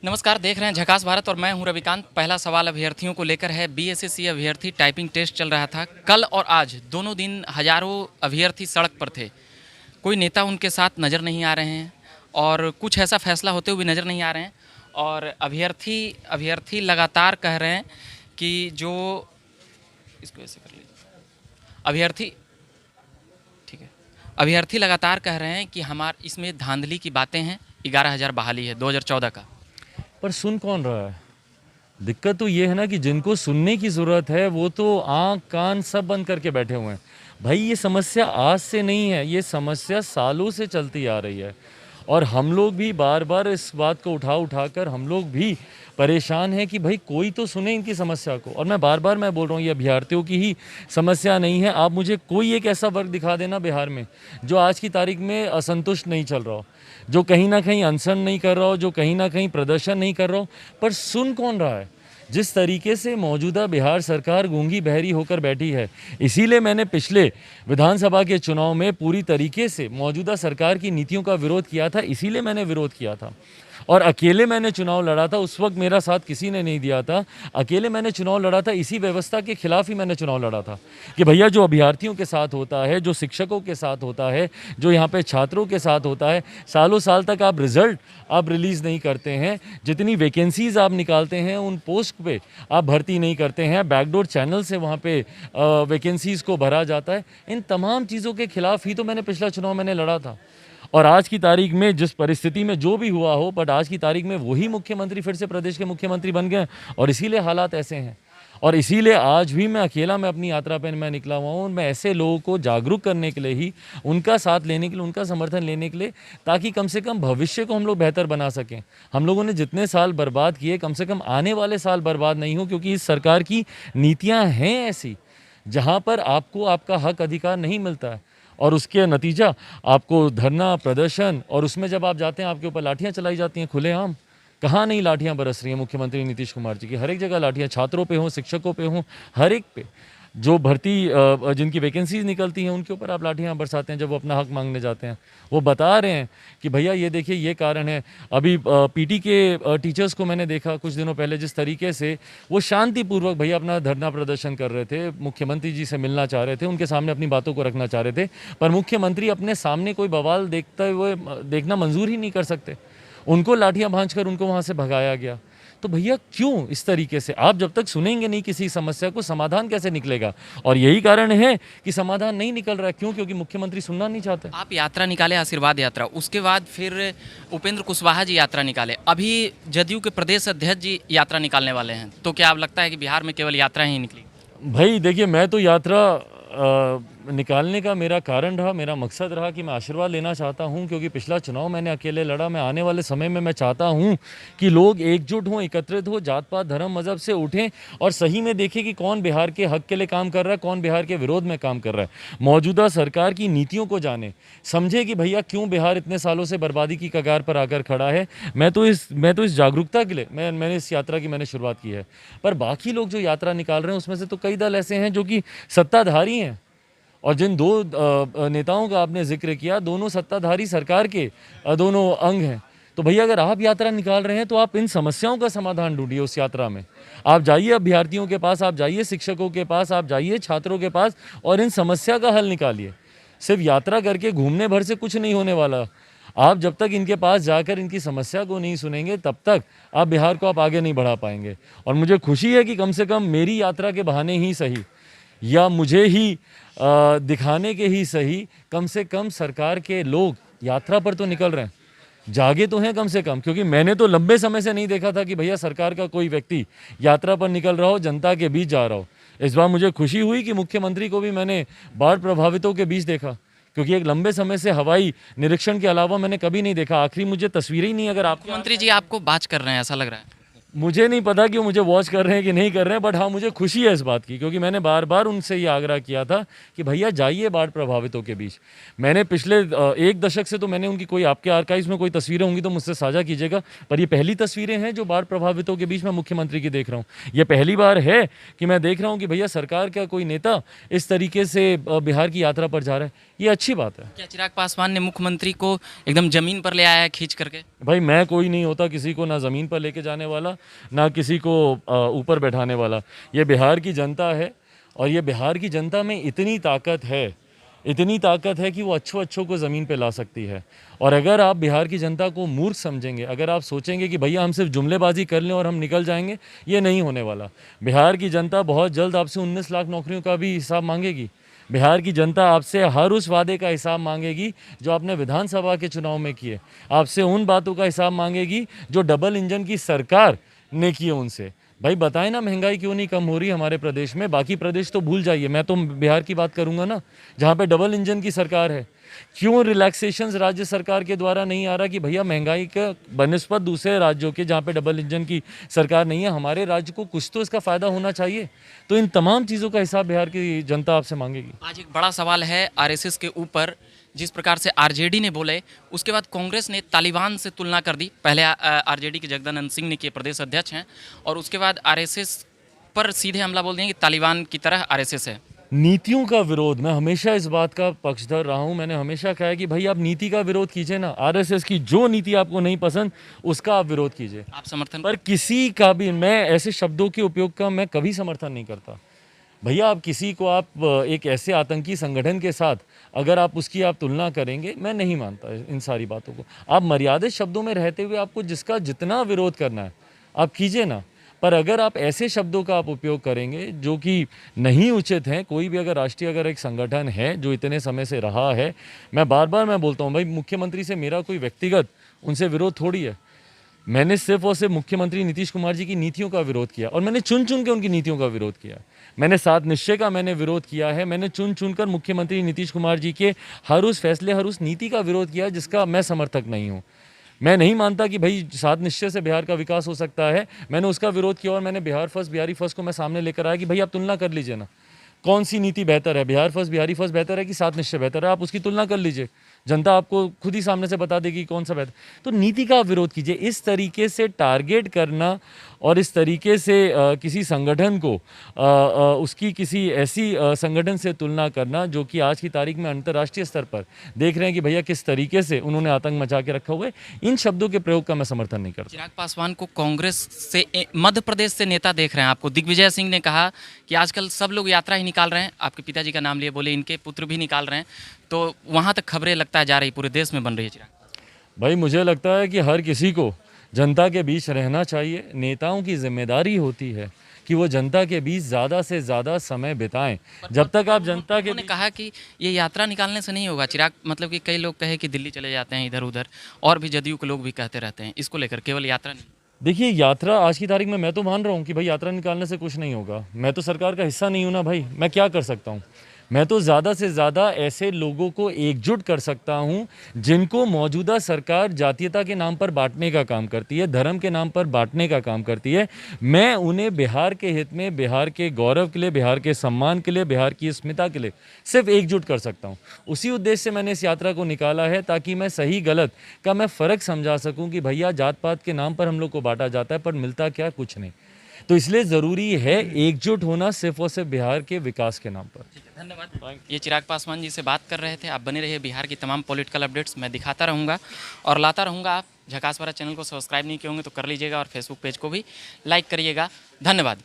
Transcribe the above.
नमस्कार, देख रहे हैं झकास भारत और मैं हूं रविकांत। पहला सवाल अभ्यर्थियों को लेकर है। बीएसएससी अभ्यर्थी टाइपिंग टेस्ट चल रहा था कल और आज, दोनों दिन हजारों अभ्यर्थी सड़क पर थे। कोई नेता उनके साथ नज़र नहीं आ रहे हैं और कुछ ऐसा फैसला होते हुए नज़र नहीं आ रहे हैं। और अभ्यर्थी लगातार कह रहे हैं कि जो इसको ऐसे कर लीजिए। अभ्यर्थी ठीक है। अभ्यर्थी लगातार कह रहे हैं कि हमार इसमें धांधली की बातें हैं। 11,000 बहाली है 2014 का। पर सुन कौन रहा है? दिक्कत तो ये है ना कि जिनको सुनने की ज़रूरत है वो तो आँख कान सब बंद करके बैठे हुए हैं। भाई ये समस्या आज से नहीं है, ये समस्या सालों से चलती आ रही है और हम लोग भी बार बार इस बात को उठा कर हम लोग भी परेशान हैं कि भाई कोई तो सुने इनकी समस्या को। और मैं बार बार बोल रहा हूँ, ये अभ्यर्थियों की ही समस्या नहीं है। आप मुझे कोई एक ऐसा वर्ग दिखा देना बिहार में जो आज की तारीख में असंतुष्ट नहीं चल रहा हो, जो कहीं ना कहीं अनशन नहीं कर रहा हो, जो कहीं ना कहीं प्रदर्शन नहीं कर रहा हो। पर सुन कौन रहा है? जिस तरीके से मौजूदा बिहार सरकार गूंगी बहरी होकर बैठी है, इसीलिए मैंने पिछले विधानसभा के चुनाव में पूरी तरीके से मौजूदा सरकार की नीतियों का विरोध किया था। इसीलिए मैंने विरोध किया था और अकेले मैंने चुनाव लड़ा था। उस वक्त मेरा साथ किसी ने नहीं दिया था। अकेले मैंने चुनाव लड़ा था, इसी व्यवस्था के खिलाफ ही मैंने चुनाव लड़ा था कि भैया जो अभ्यर्थियों के साथ होता है, जो शिक्षकों के साथ होता है, जो यहाँ पे छात्रों के साथ होता है, सालों साल तक आप रिजल्ट आप रिलीज़ नहीं करते हैं, जितनी वैकेंसीज़ आप निकालते हैं उन पोस्ट पे आप भर्ती नहीं करते हैं, बैकडोर चैनल से वहाँ पे वैकेंसीज़ को भरा जाता है। इन तमाम चीज़ों के खिलाफ ही तो मैंने पिछला चुनाव मैंने लड़ा था। और आज की तारीख में जिस परिस्थिति में जो भी हुआ हो, बट आज की तारीख में वही मुख्यमंत्री फिर से प्रदेश के मुख्यमंत्री बन गए और इसीलिए हालात ऐसे हैं। और इसीलिए आज भी मैं अकेला अपनी यात्रा पर मैं निकला हुआ हूँ। मैं ऐसे लोगों को जागरूक करने के लिए ही, उनका साथ लेने के लिए, उनका समर्थन लेने के लिए, ताकि कम से कम भविष्य को हम लोग बेहतर बना सकें। हम लोगों ने जितने साल बर्बाद किए, कम से कम आने वाले साल बर्बाद नहीं हो, क्योंकि इस सरकार की नीतियाँ हैं ऐसी जहाँ पर आपको आपका हक अधिकार नहीं मिलता है और उसके नतीजा आपको धरना प्रदर्शन, और उसमें जब आप जाते हैं आपके ऊपर लाठियां चलाई जाती हैं खुलेआम। कहाँ नहीं लाठियां बरस रही हैं मुख्यमंत्री नीतीश कुमार जी की? हर एक जगह लाठियां, छात्रों पे हों, शिक्षकों पे हों, हर एक पे। जो भर्ती जिनकी वैकेंसीज निकलती हैं उनके ऊपर आप लाठियां बरसाते हैं जब वो अपना हक मांगने जाते हैं। वो बता रहे हैं कि भैया ये देखिए ये कारण है। अभी पीटी के टीचर्स को मैंने देखा कुछ दिनों पहले, जिस तरीके से वो शांतिपूर्वक भैया अपना धरना प्रदर्शन कर रहे थे, मुख्यमंत्री जी से मिलना चाह रहे थे, उनके सामने अपनी बातों को रखना चाह रहे थे, पर मुख्यमंत्री अपने सामने कोई बवाल देखना मंजूर ही नहीं कर सकते। उनको लाठियां भांजकर उनको वहाँ से भगाया गया। तो भैया क्यों इस तरीके से? आप जब तक सुनेंगे नहीं किसी समस्या को, समाधान कैसे निकलेगा? और यही कारण है कि समाधान नहीं निकल रहा है। क्यों? क्योंकि मुख्यमंत्री सुनना नहीं चाहते। आप यात्रा निकाले, आशीर्वाद यात्रा, उसके बाद फिर उपेंद्र कुशवाहा जी यात्रा निकाले, अभी जदयू के प्रदेश अध्यक्ष जी यात्रा निकालने वाले हैं। तो क्या आप लगता है कि बिहार में केवल यात्रा ही निकली? भाई देखिए, मैं तो यात्रा निकालने का मेरा कारण रहा, मेरा मकसद रहा कि मैं आशीर्वाद लेना चाहता हूं, क्योंकि पिछला चुनाव मैंने अकेले लड़ा। मैं आने वाले समय में मैं चाहता हूं कि लोग एकजुट हों, एकत्रित हो, जात पात धर्म मजहब से उठें और सही में देखें कि कौन बिहार के हक के लिए काम कर रहा है, कौन बिहार के विरोध में काम कर रहा है। मौजूदा सरकार की नीतियों को जाने, समझे कि भैया क्यों बिहार इतने सालों से बर्बादी की कगार पर आकर खड़ा है। मैं तो इस जागरूकता के लिए मैंने इस यात्रा की मैंने शुरुआत की है। पर बाकी लोग जो यात्रा निकाल रहे हैं उसमें से तो कई दल ऐसे हैं जो कि सत्ताधारी हैं, और जिन दो नेताओं का आपने जिक्र किया, दोनों सत्ताधारी सरकार के दोनों अंग हैं। तो भैया अगर आप यात्रा निकाल रहे हैं तो आप इन समस्याओं का समाधान ढूंढिए। उस यात्रा में आप जाइए अभ्यर्थियों के पास, आप जाइए शिक्षकों के पास, आप जाइए छात्रों के पास और इन समस्या का हल निकालिए। सिर्फ यात्रा करके घूमने भर से कुछ नहीं होने वाला। आप जब तक इनके पास जाकर इनकी समस्या को नहीं सुनेंगे, तब तक आप बिहार को आप आगे नहीं बढ़ा पाएंगे। और मुझे खुशी है कि कम से कम मेरी यात्रा के बहाने ही सही, या मुझे ही दिखाने के ही सही, कम से कम सरकार के लोग यात्रा पर तो निकल रहे हैं, जागे तो हैं कम से कम। क्योंकि मैंने तो लंबे समय से नहीं देखा था कि भैया सरकार का कोई व्यक्ति यात्रा पर निकल रहा हो, जनता के बीच जा रहा हो। इस बार मुझे खुशी हुई कि मुख्यमंत्री को भी मैंने बाढ़ प्रभावितों के बीच देखा, क्योंकि एक लंबे समय से हवाई निरीक्षण के अलावा मैंने कभी नहीं देखा। आखिरी मुझे तस्वीरें ही नहीं, अगर आपको मुख्यमंत्री जी आपको बात कर रहे हैं ऐसा लग रहा है? मुझे नहीं पता कि वो मुझे वॉच कर रहे हैं कि नहीं कर रहे हैं, बट हाँ मुझे खुशी है इस बात की, क्योंकि मैंने बार बार उनसे ये आग्रह किया था कि भैया जाइए बाढ़ प्रभावितों के बीच। मैंने पिछले 1 दशक से तो मैंने उनकी, कोई आपके आर्काइव्स में कोई तस्वीरें होंगी तो मुझसे साझा कीजिएगा, पर ये पहली तस्वीरें हैं जो बाढ़ प्रभावितों के बीच में मुख्यमंत्री की देख रहा हूँ। ये पहली बार है कि मैं देख रहा हूँ कि भैया सरकार का कोई नेता इस तरीके से बिहार की यात्रा पर जा रहा है, ये अच्छी बात है। क्या चिराग पासवान ने मुख्यमंत्री को एकदम जमीन पर ले आया है खींच करके? भाई मैं कोई नहीं होता किसी को ना ज़मीन पर लेके जाने वाला, ना किसी को ऊपर बैठाने वाला। ये बिहार की जनता है, और ये बिहार की जनता में इतनी ताकत है, इतनी ताकत है कि वो अच्छों को ज़मीन पे ला सकती है। और अगर आप बिहार की जनता को मूर्ख समझेंगे, अगर आप सोचेंगे कि भैया हम सिर्फ जुमलेबाजी कर लें और हम निकल जाएंगे, ये नहीं होने वाला। बिहार की जनता बहुत जल्द आपसे 19 लाख नौकरियों का भी हिसाब मांगेगी। बिहार की जनता आपसे हर उस वादे का हिसाब मांगेगी जो आपने विधानसभा के चुनाव में किए। आपसे उन बातों का हिसाब मांगेगी जो डबल इंजन की सरकार ने किए उनसे। भाई बताएं ना, महंगाई क्यों नहीं कम हो रही हमारे प्रदेश में? बाकी प्रदेश तो भूल जाइए, मैं तो बिहार की बात करूंगा ना, जहाँ पे डबल इंजन की सरकार है। क्यों रिलैक्सेशंस राज्य सरकार के द्वारा नहीं आ रहा कि भैया महंगाई के बनिस्पत दूसरे राज्यों के जहाँ पे डबल इंजन की सरकार नहीं है, हमारे राज्य को कुछ तो इसका फ़ायदा होना चाहिए। तो इन तमाम चीज़ों का हिसाब बिहार की जनता आपसे मांगेगी। आज एक बड़ा सवाल है आरएसएस के ऊपर, जिस प्रकार से आरजेडी ने बोले, उसके बाद कांग्रेस ने तालिबान से तुलना कर दी। पहले आरजेडी के जगदानंद सिंह ने किए, प्रदेश अध्यक्ष हैं, और उसके बाद आरएसएस पर सीधे हमला बोल देंगे कि तालिबान की तरह आरएसएस है। नीतियों का विरोध, मैं हमेशा इस बात का पक्षधर रहा हूं। मैंने हमेशा कहा है कि भाई आप नीति का विरोध कीजिए ना, आरएसएस की जो नीति आपको नहीं पसंद उसका आप विरोध कीजिए, आप समर्थन पर किसी का भी, मैं ऐसे शब्दों के उपयोग का मैं कभी समर्थन नहीं करता। भैया आप किसी को, आप एक ऐसे आतंकी संगठन के साथ अगर आप उसकी आप तुलना करेंगे, मैं नहीं मानता इन सारी बातों को। आप मर्यादित शब्दों में रहते हुए आपको जिसका जितना विरोध करना है आप कीजिए ना, पर अगर आप ऐसे शब्दों का आप उपयोग करेंगे जो कि नहीं उचित हैं, कोई भी अगर राष्ट्रीय अगर एक संगठन है जो इतने समय से रहा है, मैं बार बार मैं बोलता हूँ भाई, मुख्यमंत्री से मेरा कोई व्यक्तिगत उनसे विरोध थोड़ी है। मैंने सिर्फ और सिर्फ मुख्यमंत्री नीतीश कुमार जी की नीतियों का विरोध किया, और मैंने चुन चुन के उनकी नीतियों का विरोध किया। मैंने 7 निश्चय का मैंने विरोध किया है। मैंने चुन चुन कर मुख्यमंत्री नीतीश कुमार जी के हर उस फैसले, हर उस नीति का विरोध किया जिसका मैं समर्थक नहीं हूँ। मैं नहीं मानता कि भाई 7 निश्चय से बिहार का विकास हो सकता है, मैंने उसका विरोध किया, और मैंने बिहार फर्स्ट, बिहारी फर्स्ट को मैं सामने लेकर आया कि भाई आप तुलना कर लीजिए ना, कौन सी नीति बेहतर है, बिहार फर्स्ट, बिहारी फर्स्ट बेहतर है कि 7 निश्चय बेहतर है? आप उसकी तुलना कर लीजिए, जनता आपको खुद ही सामने से बता देगी कौन सा बेहतर। तो नीति का विरोध कीजिए। इस तरीके से टारगेट करना और इस तरीके से किसी संगठन को उसकी किसी ऐसी संगठन से तुलना करना जो कि आज की तारीख में अंतर्राष्ट्रीय स्तर पर देख रहे हैं कि भैया किस तरीके से उन्होंने आतंक मचा के रखा हुआ है, इन शब्दों के प्रयोग का मैं समर्थन नहीं करता। चिराग पासवान को कांग्रेस से, मध्य प्रदेश से नेता देख रहे हैं आपको। दिग्विजय सिंह ने कहा कि आजकल सब लोग यात्रा ही निकाल रहे हैं, आपके पिताजी का नाम लिए, बोले इनके पुत्र भी निकाल रहे हैं, तो वहाँ तक खबरें लगता है जा रही, पूरे देश में बन रही है। चिराग भाई मुझे लगता है कि हर किसी को जनता के बीच रहना चाहिए। नेताओं की जिम्मेदारी होती है कि वो जनता के बीच ज़्यादा से ज़्यादा समय बिताएं। जब तक आप जनता के उन्होंने कहा कि ये यात्रा निकालने से नहीं होगा चिराग, मतलब कि कई लोग कहे कि दिल्ली चले जाते हैं इधर उधर, और भी जदयू के लोग भी कहते रहते हैं, इसको लेकर केवल यात्रा नहीं। देखिए, यात्रा आज की तारीख में मैं तो मान रहा हूँ कि भाई यात्रा निकालने से कुछ नहीं होगा। मैं तो सरकार का हिस्सा नहीं हूँ ना भाई, मैं क्या कर सकता हूँ? मैं तो ज़्यादा से ज़्यादा ऐसे लोगों को एकजुट कर सकता हूँ जिनको मौजूदा सरकार जातीयता के नाम पर बांटने का काम करती है, धर्म के नाम पर बांटने का काम करती है। मैं उन्हें बिहार के हित में, बिहार के गौरव के लिए, बिहार के सम्मान के लिए, बिहार की अस्मिता के लिए सिर्फ एकजुट कर सकता हूँ। उसी उद्देश्य से मैंने इस यात्रा को निकाला है, ताकि मैं सही गलत का मैं फ़र्क समझा सकूँ कि भैया जात पात के नाम पर हम लोग को बांटा जाता है, पर मिलता क्या, कुछ नहीं। तो इसलिए ज़रूरी है एकजुट होना सिर्फ और सिर्फ बिहार के विकास के नाम पर। धन्यवाद। ये चिराग पासवान जी से बात कर रहे थे। आप बने रहिए, बिहार की तमाम पॉलिटिकल अपडेट्स मैं दिखाता रहूँगा और लाता रहूँगा। आप झकास वाला चैनल को सब्सक्राइब नहीं किए होंगे तो कर लीजिएगा, और फेसबुक पेज को भी लाइक करिएगा। धन्यवाद।